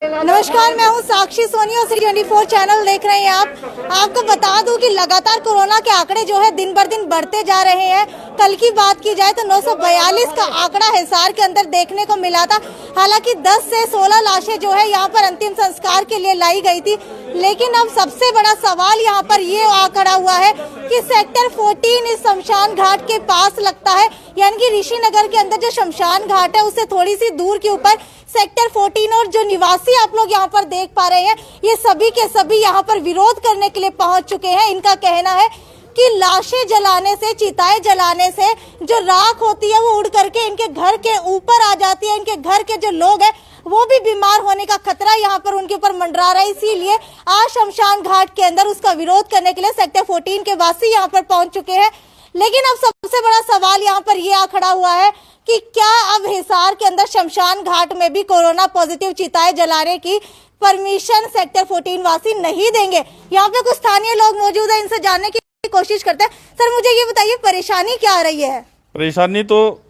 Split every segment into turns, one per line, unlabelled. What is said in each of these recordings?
नमस्कार, मैं हूं साक्षी सोनी और City24 चैनल देख रहे हैं आप। आपको बता दूं कि लगातार कोरोना के आंकड़े जो है दिन बर दिन बढ़ते जा रहे हैं। कल की बात की जाए तो 942 का आंकड़ा हिसार के अंदर देखने को मिला था। हालांकि 10 से 16 लाशें जो है यहां पर अंतिम संस्कार के लिए लाई गई थी, लेकिन अब सबसे बड़ा सवाल यहां पर ये खड़ा हुआ है कि सेक्टर 14 इस शमशान घाट के पास लगता है, यानी कि ऋषिनगर के अंदर जो शमशान घाट है उससे थोड़ी सी दूर के ऊपर सेक्टर 14 और जो निवासी आप लोग यहाँ पर देख पा रहे हैं, ये सभी के सभी यहाँ पर विरोध करने के लिए पहुंच चुके हैं। इनका कहना है कि लाशें जलाने से, चिताएं जलाने से जो राख होती है वो उड़ करके इनके घर के ऊपर आ जाती है। इनके घर के जो लोग हैं वो भी बीमार होने का खतरा यहाँ पर उनके ऊपर मंडरा रहा है। इसीलिए आज शमशान घाट के अंदर उसका विरोध करने के लिए सेक्टर 14 के वासी यहाँ पर पहुंच चुके हैं। लेकिन अब सबसे बड़ा सवाल यहाँ पर ये खड़ा हुआ है कि क्या अब हिसार के अंदर शमशान घाट में भी कोरोना पॉजिटिव चिताएं जलाने की परमिशन सेक्टर 14 वासी नहीं देंगे। यहाँ पे कुछ स्थानीय लोग मौजूद हैं, इनसे जानने की कोशिश करते हैं। सर, मुझे ये बताइए परेशानी क्या आ रही है?
परेशानी तो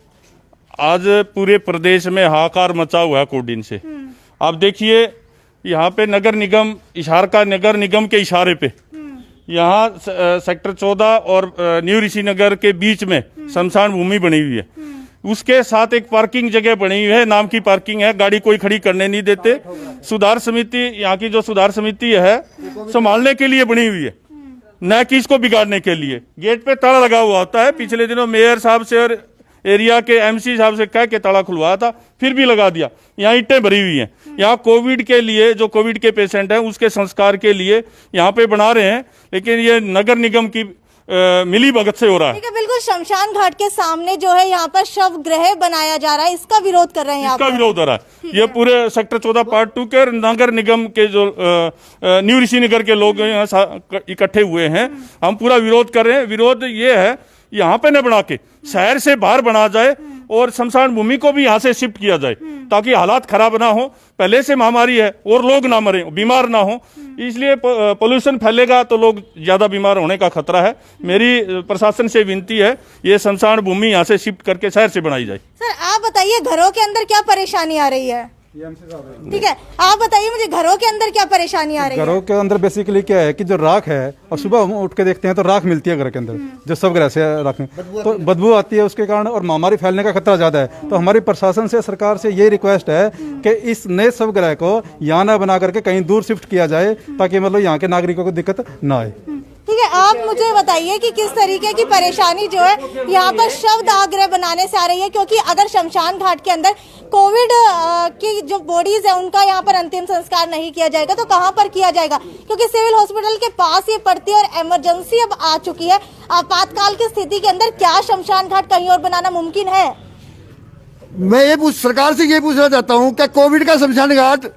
आज पूरे प्रदेश में हाहाकार मचा हुआ है कोविड से। आप देखिए यहाँ पे नगर निगम, हिसार का नगर निगम के इशारे पे यहाँ सेक्टर 14 और न्यू ऋषिनगर के बीच में शमशान भूमि बनी हुई है। उसके साथ एक पार्किंग जगह बनी हुई है, नाम की पार्किंग है, गाड़ी कोई खड़ी करने नहीं देते। सुधार समिति, यहाँ की जो सुधार समिति है संभालने के लिए बनी हुई है, न कि इसको बिगाड़ने के लिए। गेट पे ताला लगा हुआ होता है। पिछले दिनों मेयर साहब से और एरिया के एमसी साहब से कह के ताला खुलवाया था, फिर भी लगा दिया। यहाँ ईंटें भरी हुई हैं। यहाँ कोविड के लिए, जो कोविड के पेशेंट हैं उसके संस्कार के लिए यहाँ पे बना रहे हैं, लेकिन ये नगर निगम की मिली भगत से हो रहा है।
ठीक है, बिल्कुल शमशान घाट के सामने जो है यहाँ पर शव गृह बनाया जा रहा है, इसका विरोध कर रहे हैं।
इसका विरोध हो रहा है। ये पूरे सेक्टर 14 पार्ट 2 के नगर निगम के जो न्यू ऋषिनगर के लोग यहाँ इकट्ठे हुए हैं, हम पूरा विरोध कर रहे हैं। विरोध ये है यहाँ पे न बना के शहर से बाहर बना जाए और शमशान भूमि को भी यहाँ से शिफ्ट किया जाए, ताकि हालात खराब ना हो। पहले से महामारी है और लोग ना मरे, बीमार ना हो, इसलिए पोल्यूशन फैलेगा तो लोग ज्यादा बीमार होने का खतरा है। मेरी प्रशासन से विनती है ये शमशान भूमि यहाँ से शिफ्ट करके शहर से बनाई जाए।
सर, आप बताइए घरों के अंदर क्या परेशानी आ रही है? ठीक है, आप बताइए मुझे घरों के अंदर क्या परेशानी आ रही है?
घरों के अंदर बेसिकली क्या है कि जो राख है, और सुबह हम उठ के देखते हैं तो राख मिलती है घर के अंदर, जो सब ग्रह से राख में, तो बदबू आती है उसके कारण, और महामारी फैलने का खतरा ज्यादा है। तो हमारी प्रशासन से, सरकार से ये रिक्वेस्ट है कि इस नए सब ग्रह को यहाँ न बना करके कहीं दूर शिफ्ट किया जाए, ताकि मतलब यहाँ के नागरिकों को दिक्कत ना आए।
ठीक है, आप मुझे बताइए कि किस तरीके की परेशानी जो है यहाँ पर शव दाह गृह बनाने से आ रही है, क्योंकि अगर शमशान घाट के अंदर कोविड की जो बॉडीज है उनका यहाँ पर अंतिम संस्कार नहीं किया जाएगा तो कहाँ पर किया जाएगा? क्योंकि सिविल हॉस्पिटल के पास ये पड़ती है और इमरजेंसी अब आ चुकी है। आपातकाल की स्थिति के अंदर क्या शमशान घाट कहीं और बनाना मुमकिन है?
मैं सरकार से ये पूछना चाहता हूँ कि कोविड का शमशान घाट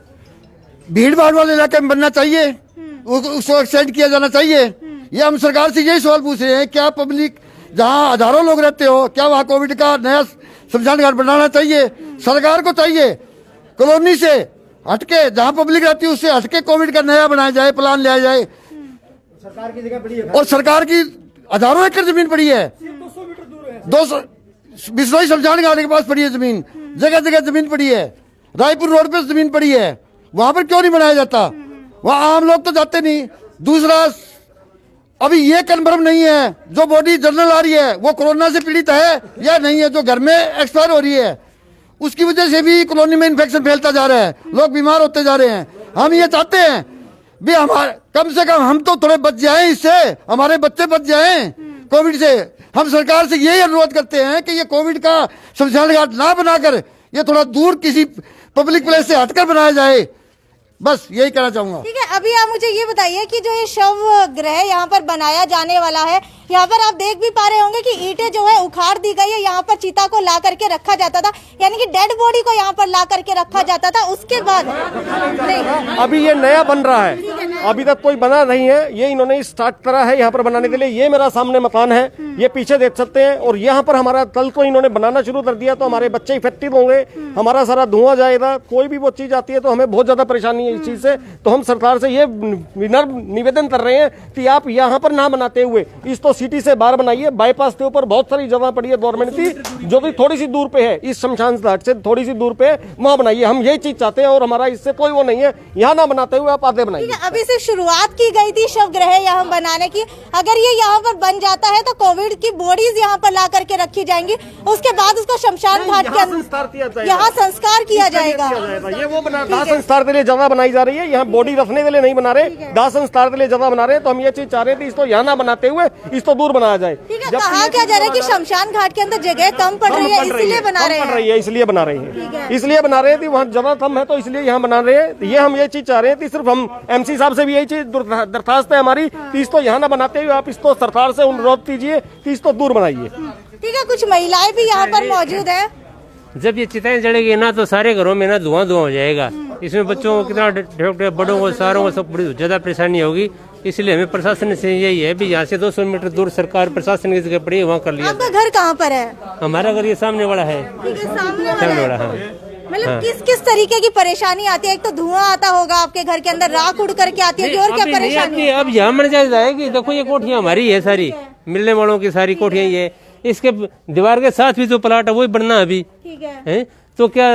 भीड़ भाड़ वाले इलाके में बनना चाहिए, उसको एक्सटेंड किया जाना चाहिए। ये हम सरकार से यही सवाल पूछ रहे हैं, क्या पब्लिक जहाँ हजारों लोग रहते हो, क्या वहाँ कोविड का नया शमशान घाट बनाना चाहिए? सरकार को चाहिए कॉलोनी से हटके, जहाँ पब्लिक रहती है उससे हटके कोविड का नया बनाया जाए, प्लान लिया जाए। सरकार की जगह पड़ी है, और सरकार की हजारों एकड़ जमीन पड़ी है, 200 बिश्नोई शमशान घाट के पास पड़ी है जमीन, जगह जगह जमीन पड़ी है, रायपुर रोड पे जमीन पड़ी है, वहां पर क्यों नहीं बनाया जाता? वहां आम लोग तो जाते नहीं। दूसरा, अभी ये कन्फर्म नहीं है जो बॉडी जनरल आ रही है वो कोरोना से पीड़ित है या नहीं है, जो घर में एक्सपायर हो रही है, उसकी वजह से भी कॉलोनी में इन्फेक्शन फैलता जा रहा है, लोग बीमार होते जा रहे हैं। हम ये चाहते हैं भी हमारे कम से कम हम तो थोड़े बच जाएं, इससे हमारे बच्चे बच जाएं कोविड से। हम सरकार से यही अनुरोध करते हैं कि ये कोविड का शमशान घाट ना बनाकर ये थोड़ा दूर किसी पब्लिक प्लेस से हटकर बनाया जाए, बस यही कहना चाहूंगा।
ठीक है, अभी आप मुझे ये बताइए कि जो ये शव गृह यहाँ पर बनाया जाने वाला है, यहाँ पर आप देख भी पा रहे होंगे कि ईंटें जो है उखाड़ दी गई है। यहाँ पर चिता को ला करके रखा जाता था, यानी कि डेड बॉडी को यहाँ पर ला करके रखा जाता था, उसके बाद नहीं,
अभी ये नया बन रहा है।
ठीक है,
अभी तक कोई बना नहीं है। ये इन्होंने स्टार्ट करा है यहाँ पर बनाने के लिए। ये मेरा सामने मकान है, ये पीछे देख सकते हैं। और यहाँ पर हमारा कल को इन्होंने बनाना शुरू कर दिया तो हमारे बच्चे इफेक्टिव होंगे, हमारा सारा धुआं जाएगा। कोई भी वो चीज आती है तो हमें बहुत ज्यादा परेशानी है इस चीज से। तो हम सरकार से ये निवेदन कर रहे हैं कि आप यहाँ पर ना बनाते हुए इसको सिटी से बाहर बनाइए। बाईपास के ऊपर बहुत सारी जगह पड़ी है गवर्नमेंट की, जो कि थोड़ी सी दूर पे है, इस शमशान घाट से थोड़ी सी दूर पे, वहां बनाइए। हम यही चीज चाहते हैं और हमारा इससे कोई वो नहीं है। यहाँ ना बनाते हुए आप आगे बनाइए।
अभी से शुरुआत की गई थी शव गृह यहाँ बनाने की। अगर ये यहाँ पर बन जाता है तो कोविड की बॉडीज यहाँ पर ला करके रखी जाएंगी, उसके बाद उसको शमशान घाट के अंदर यहाँ संस्कार किया जाएगा।
ये वो बना दाह संस्कार के लिए जगह बनाई जा रही है, यहाँ बॉडी रखने के लिए नहीं बना रहे, दाह संस्कार के लिए जगह बना रहे हैं। तो हम ये चीज चाह रहे थे इसको यहाँ ना बनाते हुए इसको दूर बनाया जाए।
कहा क्या जा रहा है कि शमशान घाट के अंदर जगह कम पड़ रही है, इसलिए बना रहे हैं।
इसलिए बना रहे हैं, इसलिए बना रहे थे। वहाँ जगह कम है तो इसलिए यहाँ बना रहे हैं। ये हम ये चीज चाह रहे हैं। सिर्फ हम MC साहब से भी यही चीज दरखास्त है हमारी कि इसको यहाँ ना बनाते हुए आप इसको सरकार से अनुरोध कीजिए कि इसको दूर बनाइए।
ठीक है, कुछ महिलाएं भी यहाँ पर मौजूद है।
जब ये चिताएं जलेगी ना तो सारे घरों में ना धुआं हो जाएगा। इसमें बच्चों को कितना बड़ों को सारों को सब बड़ी ज्यादा परेशानी होगी। इसलिए हमें प्रशासन से यही है भी यहाँ से 200 मीटर दूर सरकार प्रशासन की जगह पड़ी है, वहाँ कर लिया।
आपका घर कहाँ पर है?
हमारा घर ये सामने वाला है। सामने वाला। हाँ,
मतलब किस किस तरीके की परेशानी आती है? एक तो धुआं आता होगा आपके घर के अंदर, राख उड़ करके आती है, और क्या परेशानी?
अब यहाँ मर जाएगी। देखो ये कोठियाँ हमारी है, सारी मिलने वालों की सारी कोठियाँ ये। इसके दीवार के साथ भी जो प्लाट है वो बनना अभी है। तो क्या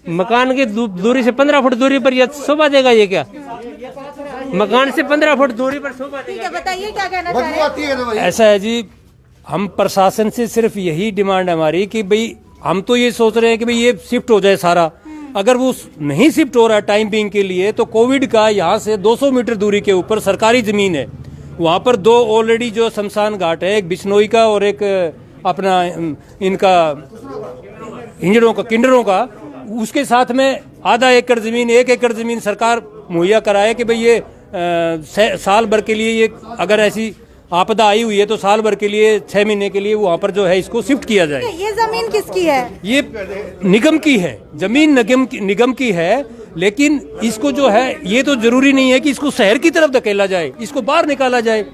मकान की दूरी से 15 फुट दूरी पर यह शोभा देगा? ये क्या मकान से 15 फुट दूरी पर शोभा देगा?
बताइए क्या कहना चाह रहे हैं?
ऐसा है जी, हम प्रशासन से सिर्फ यही डिमांड है हमारी कि भाई हम तो ये सोच रहे हैं कि भाई ये शिफ्ट हो जाए सारा। अगर वो नहीं शिफ्ट हो रहा है टाइम बिंग के लिए, तो कोविड का यहाँ से 200 मीटर दूरी के ऊपर सरकारी जमीन है, वहाँ पर 2 ऑलरेडी जो शमशान घाट है, एक बिश्नोई का और एक अपना इनका हिंजड़ों का, किन्नरों का, उसके साथ में आधा एकड़ जमीन, 1 एकड़ जमीन सरकार मुहैया कराए कि भाई ये साल भर के लिए, ये अगर ऐसी आपदा आई हुई है तो साल भर के लिए 6 महीने के लिए वहाँ पर जो है इसको शिफ्ट किया जाए।
ये जमीन किसकी है?
ये निगम की है, जमीन निगम की है। लेकिन इसको जो है ये तो जरूरी नहीं है कि इसको शहर की तरफ धकेला जाए, इसको बाहर निकाला जाए।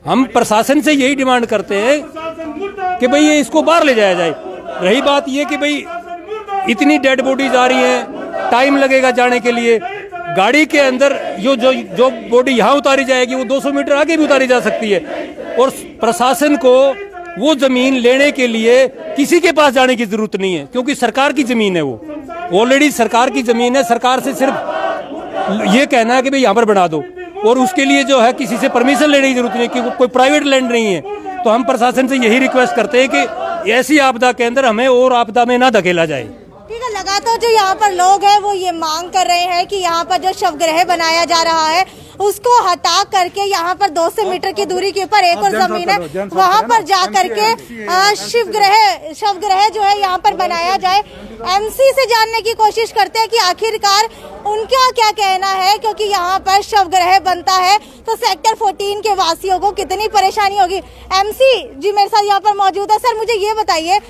हम प्रशासन से यही डिमांड करते हैं कि भाई ये इसको बाहर ले जाया जाए। रही बात ये कि भाई इतनी डेड बॉडीज आ रही हैं, टाइम लगेगा जाने के लिए। गाड़ी के अंदर जो बॉडी यहाँ उतारी जाएगी वो 200 मीटर आगे भी उतारी जा सकती है। और प्रशासन को वो जमीन लेने के लिए किसी के पास जाने की जरूरत नहीं है, क्योंकि सरकार की जमीन है, वो ऑलरेडी सरकार की जमीन है। सरकार से सिर्फ ये कहना है कि भाई यहाँ पर बना दो, और उसके लिए जो है किसी से परमिशन लेने की जरूरत नहीं, क्योंकि कोई प्राइवेट लैंड नहीं है। तो हम प्रशासन से यही रिक्वेस्ट करते हैं कि ऐसी आपदा के अंदर हमें और आपदा में ना धकेला जाए।
ठीक है, लगातार जो यहाँ पर लोग हैं वो ये मांग कर रहे हैं कि यहाँ पर जो शवगृह बनाया जा रहा है उसको हटा करके यहाँ पर 200 मीटर की दूरी के ऊपर एक और जमीन है, वहाँ पर जा करके शवगृह जो है यहाँ पर बनाया जाए। MC से जानने की कोशिश करते हैं कि आखिरकार उनका क्या कहना है, क्योंकि यहाँ पर शवगृह बनता है तो सेक्टर 14 के वासियों को कितनी परेशानी होगी। MC जी मेरे साथ यहाँ पर मौजूद है। सर मुझे ये बताइए,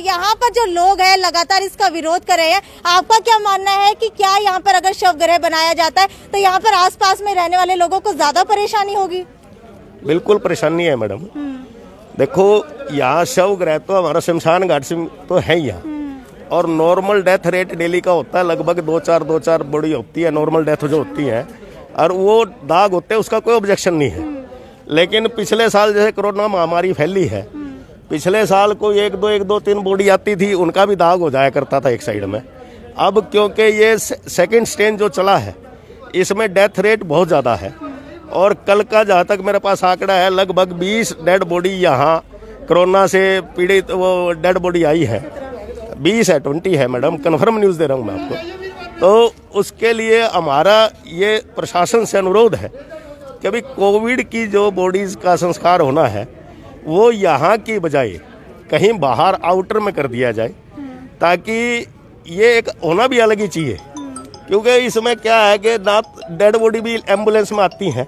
यहाँ पर जो लोग हैं लगातार इसका विरोध कर रहे हैं, आपका क्या मानना है कि क्या यहाँ पर अगर शवगृह बनाया जाता है तो यहाँ पर आसपास में रहने वाले लोगों को ज्यादा परेशानी होगी?
बिल्कुल परेशानी है मैडम। देखो यहाँ शवगृह तो हमारा शमशान घाट से तो है ही यहाँ, और नॉर्मल डेथ रेट डेली का होता है, लगभग 2-4 बॉडी होती है नॉर्मल डेथ जो होती है, और वो दाग होते हैं, उसका कोई ऑब्जेक्शन नहीं है। लेकिन पिछले साल जैसे कोरोना महामारी फैली है, पिछले साल को 1-2-3 बॉडी आती थी, उनका भी दाग हो जाया करता था एक साइड में। अब क्योंकि ये सेकेंड स्टेज जो चला है इसमें डेथ रेट बहुत ज़्यादा है, और कल का जहाँ तक मेरे पास आंकड़ा है लगभग 20 डेड बॉडी यहाँ कोरोना से पीड़ित वो डेड बॉडी आई है। 20 है 20 है मैडम, कन्फर्म न्यूज़ दे रहा हूँ मैं आपको। तो उसके लिए हमारा ये प्रशासन से अनुरोध है कि अभी कोविड की जो बॉडीज़ का संस्कार होना है वो यहाँ की बजाय कहीं बाहर आउटर में कर दिया जाए, ताकि ये एक होना भी अलग ही चाहिए। क्योंकि इसमें क्या है कि ना डेड बॉडी भी एम्बुलेंस में आती हैं,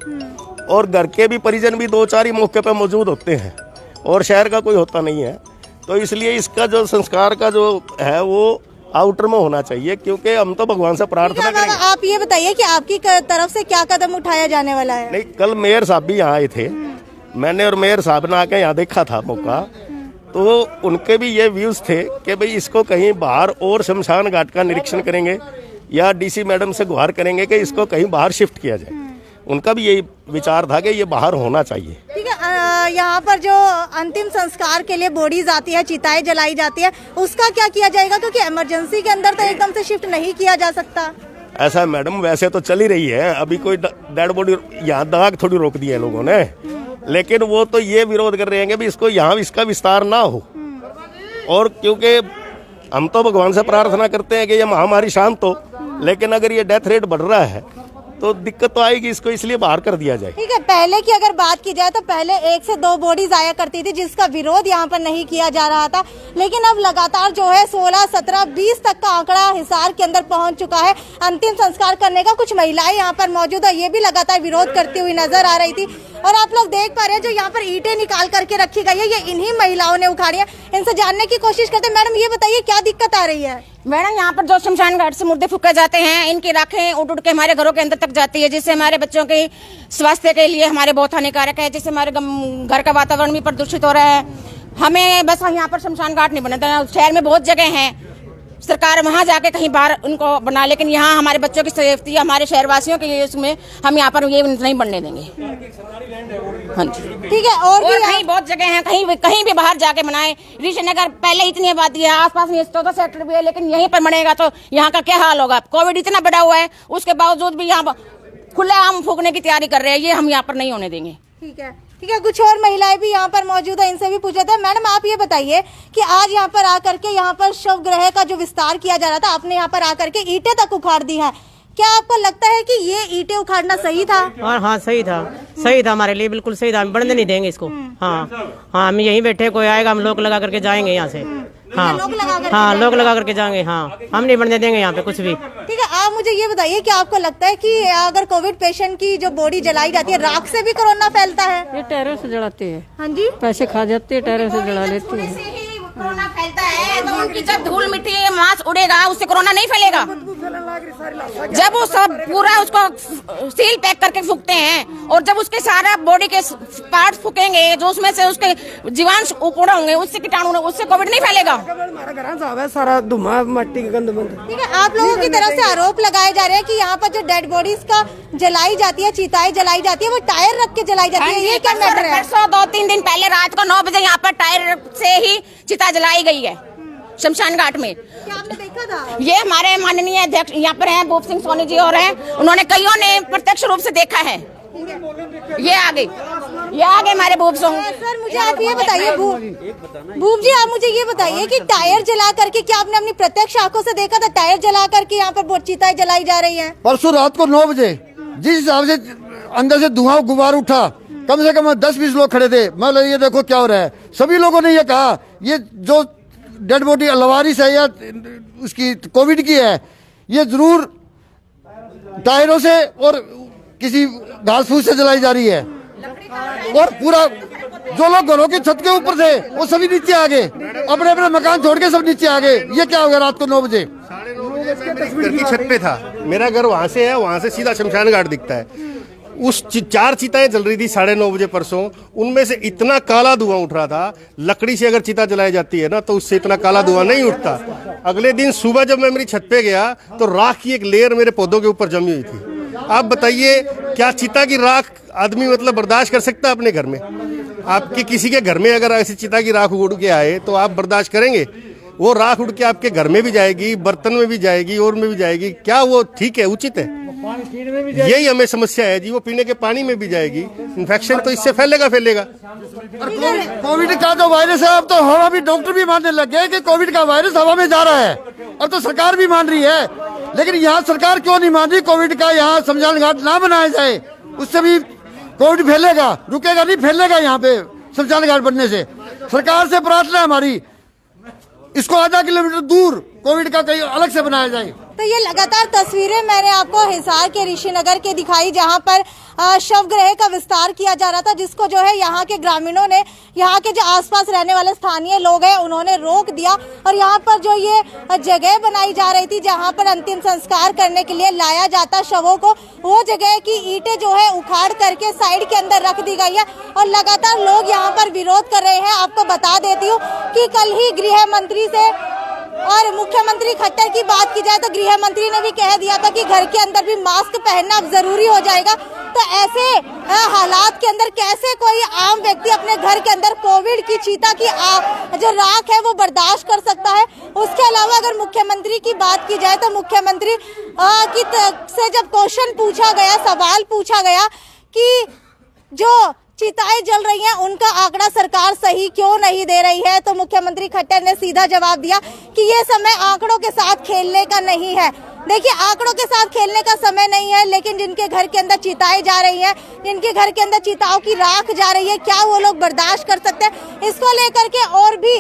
और घर के भी परिजन भी 2-4 ही मौके पर मौजूद होते हैं, और शहर का कोई होता नहीं है। तो इसलिए इसका जो संस्कार का जो है वो आउटर में होना चाहिए, क्योंकि हम तो भगवान से प्रार्थना
ठीक है,
करेंगे।
आप ये बताइए कि आपकी तरफ से क्या कदम उठाया जाने वाला है?
नहीं, कल मेयर साहब भी यहाँ आए थे, मैंने और मेयर साहब ने आके यहाँ देखा था मौका, तो उनके भी ये व्यूज थे कि भाई इसको कहीं बाहर और शमशान घाट का निरीक्षण करेंगे या डीसी मैडम से गुहार करेंगे कि इसको कहीं बाहर शिफ्ट किया जाए। उनका भी यही विचार था कि ये बाहर होना चाहिए।
ठीक है, यहाँ पर जो अंतिम संस्कार के लिए बॉडीज आती है, चिताएं जलाई जाती है, उसका क्या किया जाएगा? क्योंकि इमरजेंसी के अंदर तो एकदम से शिफ्ट नहीं किया जा सकता।
ऐसा मैडम वैसे तो चल ही रही है, अभी कोई डेड बॉडी यहाँ दाग थोड़ी रोक दी है लोगों ने, लेकिन वो तो ये विरोध कर रहे हैं कि भी इसको यहाँ इसका विस्तार ना हो। और क्योंकि हम तो भगवान से प्रार्थना करते हैं कि ये महामारी शांत हो, लेकिन अगर ये डेथ रेट बढ़ रहा है तो दिक्कत तो आएगी, इसको इसलिए बाहर कर दिया जाए।
ठीक है, पहले की अगर बात की जाए तो पहले 1 से 2 बॉडीज आया करती थी, जिसका विरोध यहाँ पर नहीं किया जा रहा था, लेकिन अब लगातार जो है 16, 17, 20 तक का आंकड़ा हिसार के अंदर पहुंच चुका है। अंतिम संस्कार करने का कुछ महिलाएं यहाँ पर मौजूद है, ये भी लगातार विरोध करती हुई नजर आ रही थी। और आप लोग देख पा रहे हैं जो यहाँ पर ईंटें निकाल करके रखी गई है, ये इन्हीं महिलाओं ने उखाड़ी है। इनसे जानने की कोशिश करते हैं। मैडम, ये बताइए क्या दिक्कत आ रही है?
मैडम, यहाँ पर जो शमशान घाट से मुर्दे फूके जाते हैं, इनकी राखें उड़ उड़ के हमारे घरों के अंदर तक जाती है, जिससे हमारे बच्चों के स्वास्थ्य के लिए हमारे बहुत हानिकारक है, जिससे हमारे घर का वातावरण भी प्रदूषित हो रहा है। हमें बस यहाँ पर शमशान घाट नहीं बनता, शहर में बहुत जगह है, सरकार वहाँ जाके कहीं बाहर उनको बना, लेकिन यहाँ हमारे बच्चों की सेफ्टी, हमारे शहरवासियों के लिए उसमें हम यहाँ पर ये नहीं बनने देंगे। हाँ जी,
ठीक है। और
कहीं बहुत जगह है, कहीं भी बाहर जाके बनाए। ऋषिनगर पहले इतनी आबादी है, आसपास में 14 सेक्टर भी है, लेकिन यहीं पर बनेगा तो यहाँ का क्या हाल होगा? कोविड इतना बढ़ा हुआ है, उसके बावजूद भी यहाँ खुले आम फूकने की तैयारी कर रहे हैं, ये हम यहाँ पर नहीं होने देंगे।
ठीक है, ठीक है। कुछ और महिलाएं भी यहाँ पर मौजूद है, इनसे भी पूछा था। मैडम, आप ये बताइए कि आज यहाँ पर आकर के यहाँ पर शव गृह का जो विस्तार किया जा रहा था, आपने यहाँ पर आकर के ईंटें तक उखाड़ दी है, क्या आपको लगता है कि ये ईंटें उखाड़ना सही था?
और हाँ, सही था हमारे लिए, बिल्कुल सही था। हम बढ़ने नहीं देंगे इसको। हाँ, हम यहीं बैठे, कोई आएगा हम लोग लगा करके जाएंगे यहाँ से। हाँ, लोग लगा करके जाएंगे। हाँ, हम नहीं बढ़ने देंगे यहाँ पे कुछ भी।
ठीक है, आप मुझे ये बताइए कि आपको लगता है कि अगर कोविड पेशेंट की जो बॉडी जलाई जाती है, राख से भी कोरोना फैलता है?
ये टैरिफ से जलाते हैं।
हाँ जी,
पैसे खा जाते हैं, टैरिफ से जला लेते हैं।
कोरोना फैलता है तो उनकी जब धूल मिट्टी मांस उड़ेगा, उससे कोरोना नहीं फैलेगा। जब वो सब पूरा उसको सील पैक करके फूकते हैं, और जब उसके सारा बॉडी के पार्ट फूकेंगे, जो उसमें से उसके जीवाणु ऊपर होंगे, उससे कीटाणु, उससे कोविड नहीं फैलेगा।
हमारा घर साहब है, सारा धुआं मट्टी की गंद बंद।
ठीक है, आप लोगों की तरफ से आरोप लगाए जा रहे हैं कि यहाँ पर जो डेड बॉडीज का जलाई जाती है, चिताएं जलाई जाती है, वो टायर रख के जलाई जाती है, ये क्या मैटर है?
परसों 2-3 दिन पहले रात को 9 बजे यहाँ पर टायर से ही चिता जलाई गई है शमशान घाट में।
क्या आपने देखा था?
ये हमारे माननीय अध्यक्ष यहाँ पर हैं, भूप सिंह सोनी जी और हैं, उन्होंने कईयों ने प्रत्यक्ष रूप से देखा है। ये आगे हमारे भूप सिंह।
सर, मुझे आप ये बताइए, भूप जी, आप मुझे ये बताइए कि टायर जला करके, क्या आपने अपनी प्रत्यक्ष आंखों से देखा था टायर जला करके यहाँ पर चिताएं जलाई जा रही है?
परसों रात को 9 बजे जिस हिसाब से अंदर से धुआं गुबार उठा, कम से कम 10-20 लोग खड़े थे। मतलब ये देखो क्या हो रहा है। सभी लोगों ने ये कहा, ये जो डेड बॉडी लवारिस है या उसकी कोविड की है, ये जरूर टायरों से और किसी घास फूस से जलाई जा रही है। और पूरा जो लोग घरों की छत के ऊपर थे वो सभी नीचे आ गए, अपने अपने मकान छोड़ के सब नीचे आ गए। ये क्या हो गया रात को 9 बजे?
घर की छत पे था, मेरा घर वहाँ से है, वहाँ से सीधा शमशान घाट दिखता है। उस 4 चिताएं जल रही थी 9:30 बजे परसों, उनमें से इतना काला धुआं उठ रहा था। लकड़ी से अगर चिता जलाई जाती है ना तो उससे इतना काला धुआं नहीं उठता। अगले दिन सुबह जब मैं मेरी छत पे गया तो राख की एक लेयर मेरे पौधों के ऊपर जमी हुई थी। आप बताइए, क्या चिता की राख आदमी मतलब बर्दाश्त कर सकता है अपने घर में? आपके किसी के घर में अगर ऐसी चिता की राख उड़ के आए तो आप बर्दाश्त करेंगे? वो राख उड़ के आपके घर में भी जाएगी, बर्तन में भी जाएगी, और में भी जाएगी। क्या वो ठीक है, उचित है? यही हमें समस्या है जी, वो पीने के पानी में भी जाएगी। इन्फेक्शन तो इससे फैलेगा।
कोविड का जो वायरस है, अब तो हवा भी डॉक्टर भी मानने लग गए कि कोविड का वायरस हवा में जा रहा है। अब तो सरकार भी मान रही है, लेकिन यहाँ सरकार क्यों नहीं मान रही? कोविड का यहाँ शमशान घाट ना बनाया जाए, उससे भी कोविड फैलेगा, रुकेगा नहीं, फैलेगा। यहाँ पे शमशान घाट बनने से सरकार से प्रार्थना है हमारी, इसको आधा किलोमीटर दूर कोविड का कहीं अलग से बनाया जाए।
तो ये लगातार तस्वीरें मैंने आपको हिसार के ऋषिनगर के दिखाई, जहां पर शवगृह का विस्तार किया जा रहा था, जिसको जो है यहाँ के ग्रामीणों ने, यहाँ के जो आसपास रहने वाले स्थानीय लोग हैं, उन्होंने रोक दिया। और यहाँ पर जो ये जगह बनाई जा रही थी जहाँ पर अंतिम संस्कार करने के लिए लाया जाता शवों को, वो जगह की ईंटें जो है उखाड़ करके साइड के अंदर रख दी गई है और लगातार लोग यहाँ पर विरोध कर रहे हैं। आपको बता देती हूँ कि कल ही गृह मंत्री से और मुख्यमंत्री खट्टर की बात की जाए तो गृह मंत्री ने भी कह दिया था कि घर के अंदर भी मास्क पहनना अब जरूरी हो जाएगा। तो ऐसे हालात के अंदर कैसे कोई आम व्यक्ति अपने घर के अंदर कोविड की चीता की जो राख है वो बर्दाश्त कर सकता है। उसके अलावा अगर मुख्यमंत्री की बात की जाए तो मुख्यमंत्री से जब क्वेश्चन पूछा गया, सवाल पूछा गया कि जो चिताएं जल रही हैं उनका आंकड़ा सरकार सही क्यों नहीं दे रही है, तो मुख्यमंत्री खट्टर ने सीधा जवाब दिया कि ये समय आंकड़ों के साथ खेलने का नहीं है। देखिए, आंकड़ों के साथ खेलने का समय नहीं है, लेकिन जिनके घर के अंदर चिताएं जा रही हैं, जिनके घर के अंदर चिताओं की राख जा रही है, क्या वो लोग बर्दाश्त कर सकते हैं? इसको लेकर के और भी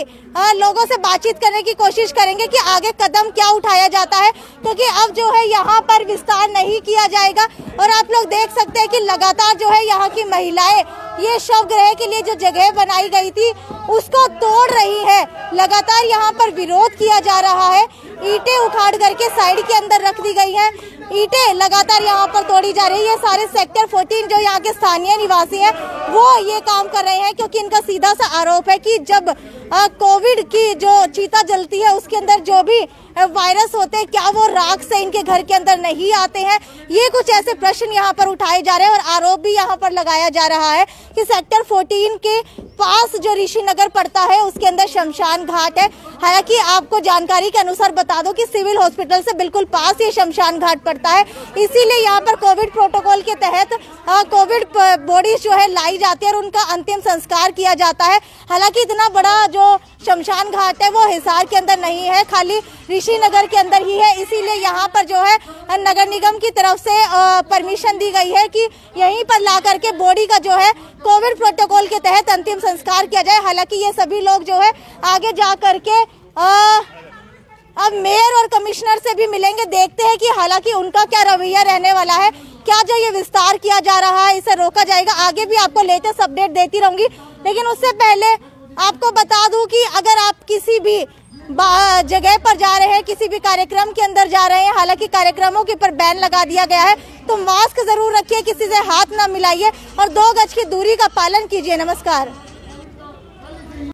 लोगों से बातचीत करने की कोशिश करेंगे कि आगे कदम क्या उठाया जाता है, क्योंकि अब जो है यहाँ पर विस्तार नहीं किया जाएगा। और आप लोग देख सकते हैं कि लगातार जो है यहाँ की महिलाएं ये शवगृह के लिए जो जगह बनाई गई थी उसको तोड़ रही है। लगातार यहाँ पर विरोध किया जा रहा है, ईंटें उखाड़ करके साइड के अंदर रख दी गई हैं, ईंटें लगातार यहाँ पर तोड़ी जा रही है। ये सारे सेक्टर 14 जो यहाँ के स्थानीय निवासी हैं वो ये काम कर रहे हैं, क्योंकि इनका सीधा सा आरोप है कि जब कोविड की जो चीता जलती है उसके अंदर जो भी वायरस होते हैं, क्या वो राख से इनके घर के अंदर नहीं आते हैं। ये कुछ ऐसे प्रश्न यहाँ पर उठाए जा रहे हैं और आरोप भी यहाँ पर लगाया जा रहा है कि सेक्टर 14 के पास जो ऋषि नगर पड़ता है उसके अंदर शमशान घाट है। हालांकि आपको जानकारी के अनुसार बता दो कि सिविल हॉस्पिटल से बिल्कुल पास ये शमशान घाट पड़ता है, इसीलिए यहाँ पर कोविड प्रोटोकॉल के तहत कोविड बॉडीज जो है लाई जाती है और उनका अंतिम संस्कार किया जाता है। हालांकि इतना बड़ा जो शमशान घाट है वो हिसार के अंदर नहीं है, खाली ऋषि नगर के अंदर ही है, इसीलिए यहाँ पर जो है नगर निगम की तरफ से परमिशन दी गई है कि यहीं पर ला करके बॉडी का जो है कोविड प्रोटोकॉल के तहत अंतिम संस्कार किया जाए। हालांकि ये सभी लोग जो है आगे जा करके अब मेयर और कमिश्नर से भी मिलेंगे, देखते हैं कि हालांकि उनका क्या रवैया रहने वाला है, क्या जो ये विस्तार किया जा रहा है इसे रोका जाएगा। आगे भी आपको लेटेस्ट अपडेट देती रहूंगी, लेकिन उससे पहले आपको बता दूं कि अगर आप किसी भी जगह पर जा रहे हैं, किसी भी कार्यक्रम के अंदर जा रहे हैं, हालांकि कार्यक्रमों के ऊपर बैन लगा दिया गया है, तो मास्क जरूर रखिए, किसी से हाथ ना मिलाइए और 2 गज की दूरी का पालन कीजिए। नमस्कार।